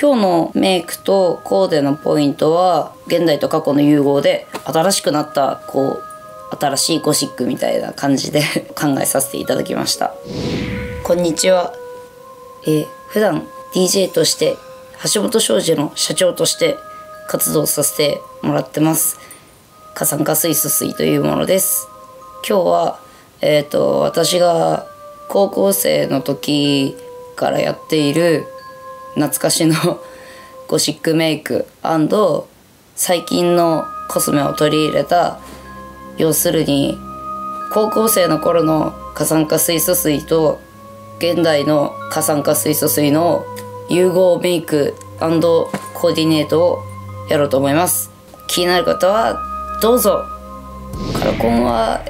今日のメイクとコーデのポイントは現代と過去の融合で新しくなった新しいゴシックみたいな感じで考えさせていただきました。こんにちは。普段 DJ として橋本商事の社長として活動させてもらってます。過酸化水素水というものです。今日は私が高校生の時からやっている懐かしのゴシックメイク&最近のコスメを取り入れた、要するに高校生の頃の過酸化水素水と現代の過酸化水素水の融合メイク&コーディネートをやろうと思います。気になる方はどうぞ。カラコンは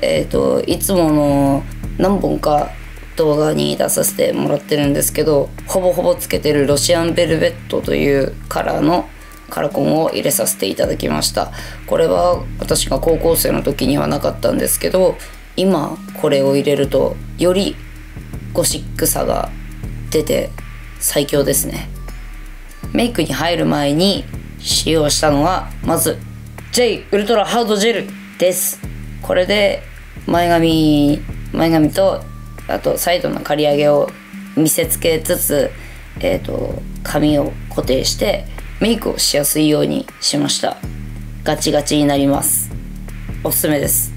いつもの何本か動画に出させてもらってるんですけど、ほぼほぼつけてるロシアンベルベットというカラーのカラコンを入れさせていただきました。これは私が高校生の時にはなかったんですけど、今これを入れるとよりゴシックさが出て最強ですね。メイクに入る前に使用したのはまず J ウルトラハードジェルです。これで前髪とあとサイドの刈り上げを見せつけつつ、髪を固定してメイクをしやすいようにしました。ガチガチになります。おすすめです。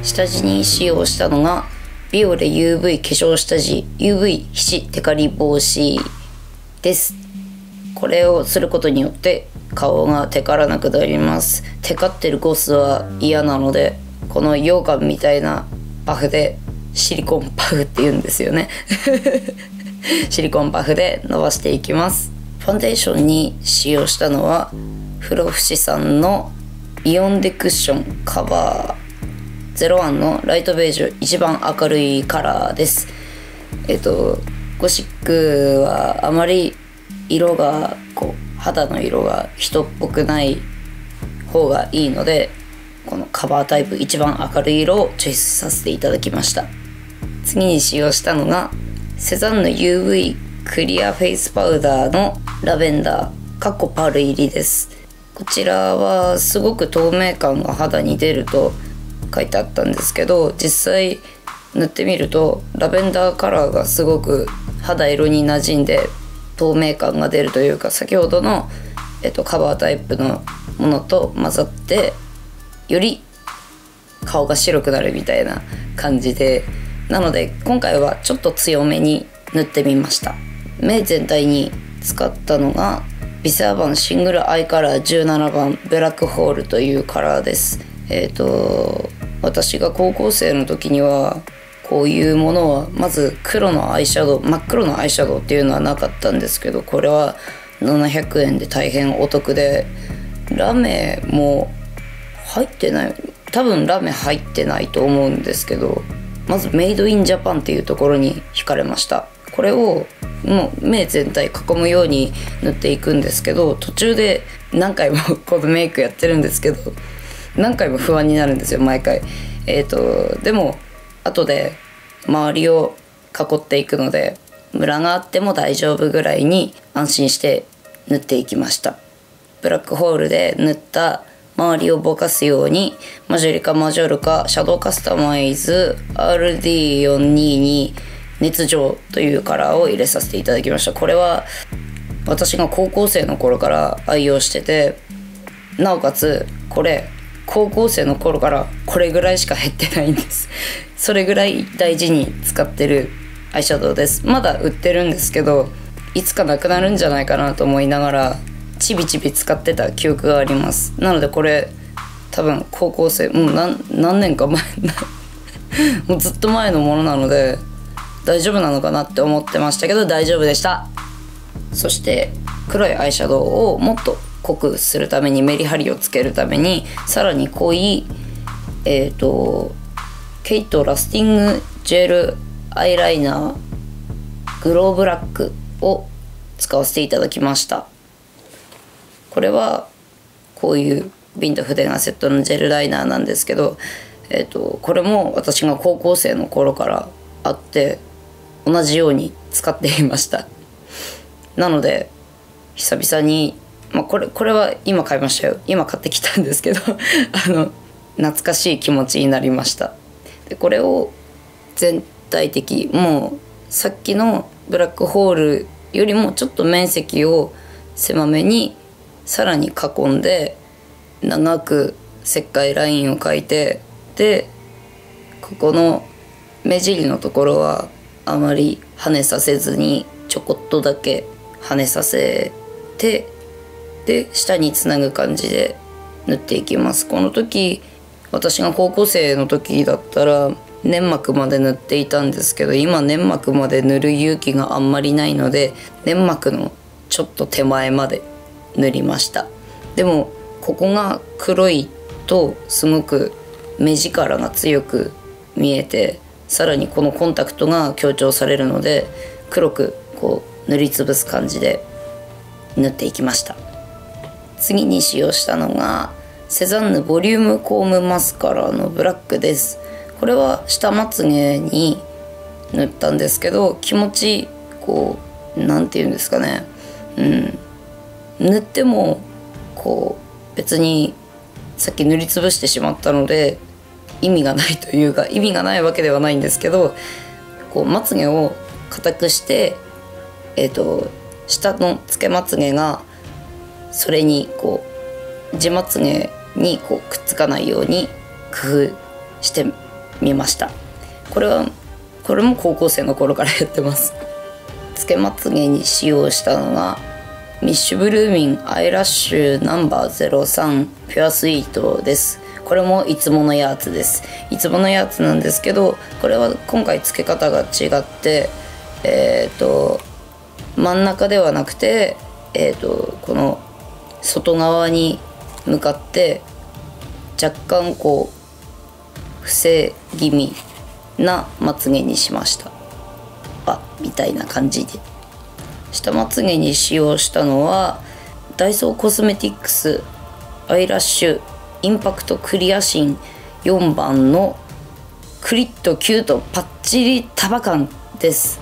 下地に使用したのがビオレ UV 化粧下地 UV 皮脂テカリ防止です。これをすることによって顔がテカらなくなります。テカってるコースは嫌なので、この羊羹みたいなパフで、シリコンパフって言うんですよねシリコンパフで伸ばしていきます。ファンデーションに使用したのはフロフシさんのイオンデクッションカバー01のライトベージュ、一番明るいカラーです。ゴシックはあまり色が肌の色が人っぽくない方がいいので、このカバータイプ一番明るい色をチョイスさせていただきました。次に使用したのがセザンヌ UV クリアフェイスパウダーのラベンダーパール入りです。こちらはすごく透明感が肌に出ると書いてあったんですけど、実際塗ってみるとラベンダーカラーがすごく肌色に馴染んで透明感が出るというか、先ほどの、カバータイプのものと混ざってより顔が白くなるみたいな感じで、なので今回はちょっと強めに塗ってみました。目全体に使ったのがビセアバンシングルアイカラー17番ブラックホールというカラーです。私が高校生の時にはこういうものはまず黒のアイシャドウ、真っ黒のアイシャドウっていうのはなかったんですけど、これは700円で大変お得で、ラメも入ってない、多分ラメ入ってないと思うんですけど、まずメイドインジャパンっていうところに惹かれました。これをもう目全体囲むように塗っていくんですけど、途中で何回もこのメイクやってるんですけど、何回も不安になるんですよ毎回。でも後で周りを囲っていくので、ムラがあっても大丈夫ぐらいに安心して塗っていきました。ブラックホールで塗った周りをぼかすようにマジョリカマジョルカシャドウカスタマイズ RD422 熱情というカラーを入れさせていただきました。これは私が高校生の頃から愛用してて、なおかつこれ高校生の頃からこれぐらいしか減ってないんですそれぐらい大事に使ってるアイシャドウです。まだ売ってるんですけど、いつかなくなるんじゃないかなと思いながらちびちび使ってた記憶があります。なのでこれ多分高校生もう何年か前もうずっと前のものなので大丈夫なのかなって思ってましたけど、大丈夫でした。そして黒いアイシャドウをもっと濃くするために、メリハリをつけるためにさらに濃いケイトラスティングジェルアイライナーグローブラックを使わせていただきました。これはこういう瓶と筆がセットのジェルライナーなんですけど、これも私が高校生の頃からあって同じように使っていました。なので久々に、これは今買いましたよ。今買ってきたんですけど懐かしい気持ちになりました。でこれを全体的、もうさっきのブラックホールよりもちょっと面積を狭めにさらに囲んで長く石灰ラインを描いて、でここの目尻のところはあまり跳ねさせずにちょこっとだけ跳ねさせて、で下につなぐ感じで塗っていきます。この時私が高校生の時だったら粘膜まで塗っていたんですけど、今粘膜まで塗る勇気があんまりないので粘膜のちょっと手前まで塗りました。でもここが黒いとすごく目力が強く見えて、さらにこのコンタクトが強調されるので黒くこう塗りつぶす感じで塗っていきました。次に使用したのがセザンヌボリュームコームマスカラのブラックです。これは下まつげに塗ったんですけど、気持ちこうなんていうんですかね、塗ってもこう別にさっき塗りつぶしてしまったので意味がないというか、意味がないわけではないんですけど、こうまつげを固くして下のつけまつげがそれにこう地まつげにこうくっつかないように工夫してみました。これも高校生の頃からやってます。つけまつげに使用したのがミッシュブルーミンアイラッシュナンバー03ピュアスイートです。これもいつものやつです。いつものやつなんですけど、これは今回つけ方が違って、真ん中ではなくて、この外側に向かって若干こう伏せ気味なまつげにしました。みたいな感じで。下まつげに使用したのはダイソーコスメティックスアイラッシュインパクトクリアシン4番のクリッとキュートパッチリ束感です。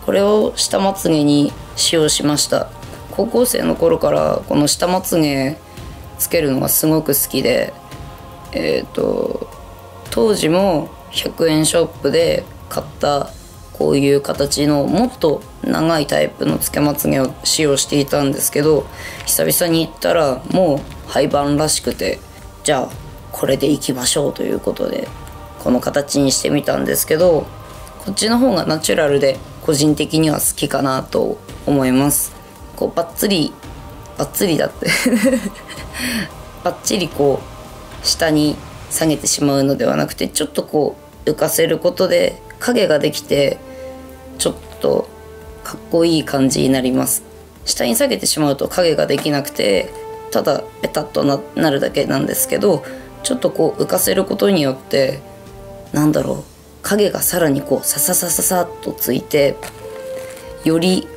これを下まつげに使用しました。高校生の頃からこの下まつげつけるのがすごく好きで、当時も100円ショップで買ったこういう形のもっと長いタイプのつけまつげを使用していたんですけど、久々に行ったらもう廃盤らしくて、じゃあこれでいきましょうということでこの形にしてみたんですけど、こっちの方がナチュラルで個人的には好きかなと思います。こうバッツリだってバッチリこう下に下げてしまうのではなくて、ちょっとこう浮かせることで影ができてちょっとかっこいい感じになります。下に下げてしまうと影ができなくてただペタッと なるだけなんですけど、ちょっとこう浮かせることによって影がさらにこうサササササッとついて、より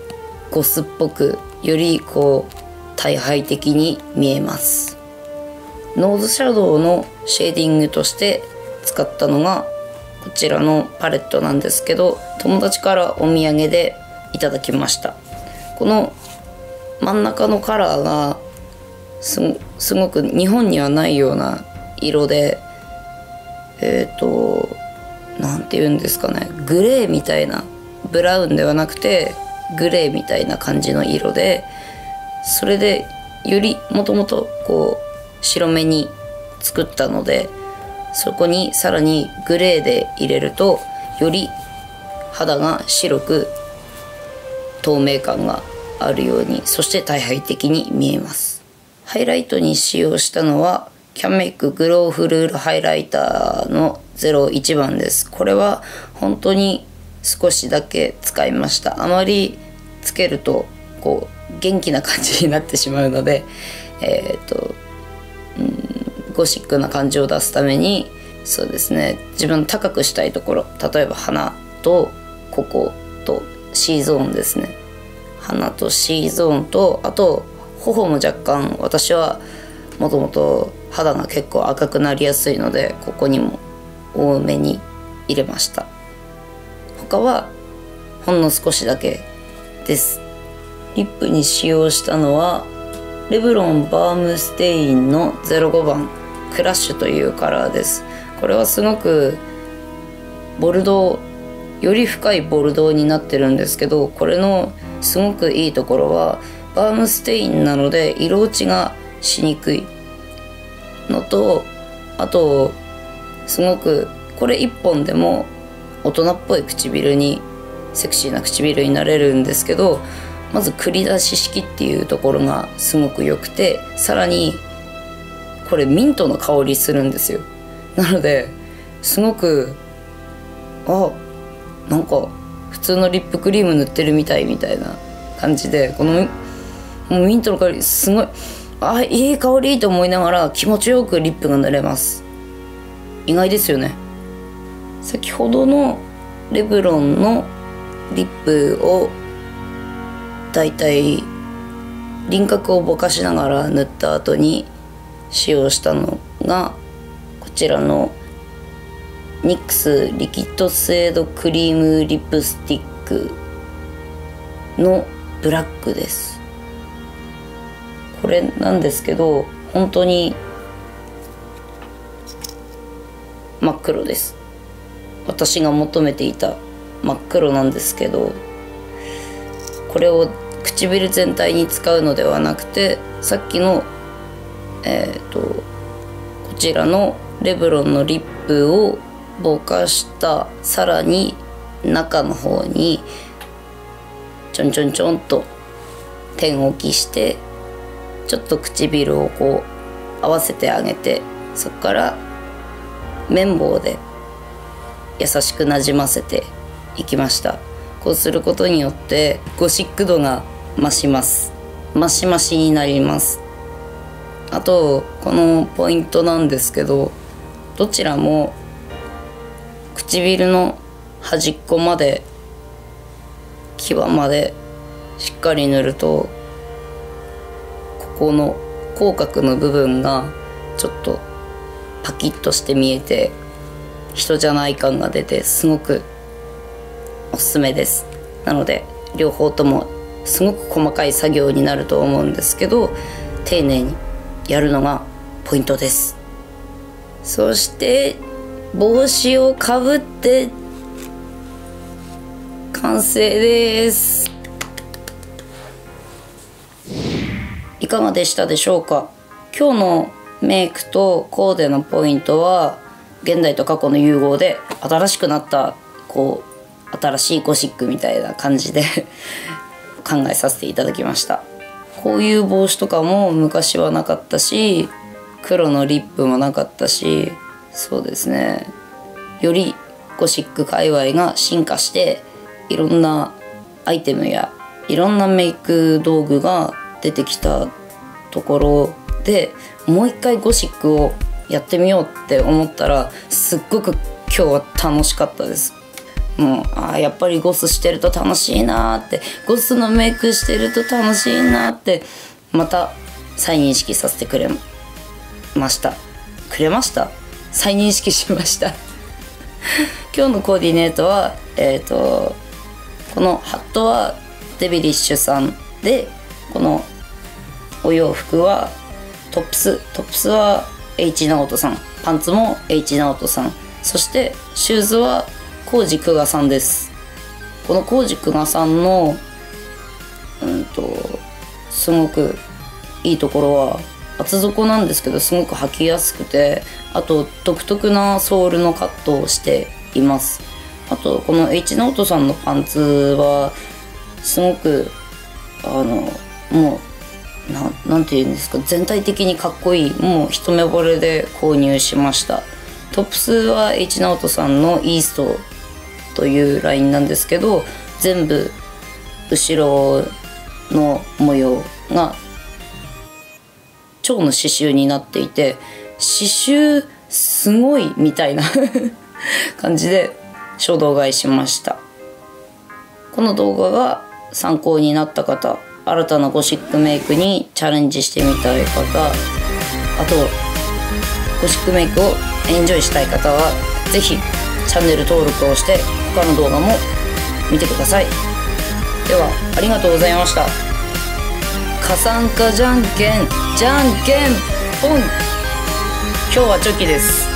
ゴスっぽく、よりこう大敗的に見えます。ノーズシャドウのシェーディングとして使ったのがこちらのパレットなんですけど、友達からお土産でいただきました。この真ん中のカラーがすごく日本にはないような色で、なんて言うんですかね、グレーみたいな、ブラウンではなくてグレーみたいな感じの色で、それでよりもともとこう白目に作ったので、そこにさらにグレーで入れるとより肌が白く透明感があるように、そして大敗的に見えます。ハイライトに使用したのはキャンメイクグローフルールハイライターの01番です。これは本当に少しだけ使いました。あまりつけるとこう元気な感じになってしまうので、ゴシックな感じを出すために、そうですね、自分の高くしたいところ、例えば鼻とこことCゾーンですね、鼻と C ゾーンと、あと頬も若干、私はもともと肌が結構赤くなりやすいのでここにも多めに入れました。他はほんの少しだけです。リップに使用したのはレブロンバームステインの05番クラッシュというカラーです。これはすごくボルドー、より深いボルドーになってるんですけど、これのすごくいいところはバームステインなので色落ちがしにくいのと、あとすごくこれ1本でも大人っぽい唇に、セクシーな唇になれるんですけど、まず繰り出し式っていうところがすごく良くて、さらにこれミントの香りするんですよ。なのですごくなんか普通のリップクリーム塗ってるみたいな感じで、このもうミントの香りすごい、いい香りと思いながら気持ちよくリップが塗れます。意外ですよね。先ほどのレブロンのリップをだいたい輪郭をぼかしながら塗った後に使用したのがこちらのNYXリキッドスエードクリームリップスティックのブラックです。これなんですけど本当に真っ黒です。私が求めていた真っ黒なんですけど、これを唇全体に使うのではなくて、さっきのこちらのレブロンのリップをぼかしたさらに中の方にちょんちょんちょんと点置きして、ちょっと唇をこう合わせてあげて、そこから綿棒で優しくなじませていきました。こうすることによってゴシック度が増します。マシマシになります。あとこのポイントなんですけど、どちらも唇の端っこまで際までしっかり塗ると、ここの口角の部分がちょっとパキッとして見えて人じゃない感が出てすごくおすすめです。なので両方ともすごく細かい作業になると思うんですけど、丁寧にやるのがポイントです。そして帽子をかぶって完成です。いかがでしたでしょうか。今日のメイクとコーデのポイントは現代と過去の融合で新しくなった新しいゴシックみたいな感じで考えさせていただきました。こういう帽子とかも昔はなかったし、黒のリップもなかったし、そうですね、よりゴシック界隈が進化していろんなアイテムやいろんなメイク道具が出てきたところで、もう一回ゴシックをやってみようって思ったらすっごく今日は楽しかったです。もうやっぱりゴスしてると楽しいなって、ゴスのメイクしてると楽しいなってまた再認識させてくれました再認識しました今日のコーディネートはこのハットはデビリッシュさんで、このお洋服はトップスは H 直人さん、パンツも H 直人さん、そしてシューズはコウジクガさんです。このコウジクガさんのすごくいいところは厚底なんですけどすごく履きやすくて、あと独特なソールのカットをしています。あとこの H 直人さんのパンツはすごくもうなんていうんですか、全体的にかっこいい、もう一目惚れで購入しました。トップスは H 直人さんのイーストというラインなんですけど、全部後ろの模様が蝶の刺繍になっていて、刺繍すごいみたいな感じで衝動買いしました。この動画が参考になった方、新たなゴシックメイクにチャレンジしてみたい方、あとゴシックメイクをエンジョイしたい方は是非チャンネル登録をして他の動画も見てください。ではありがとうございました。加算かじゃんけんじゃんけんポン。今日はチョキです。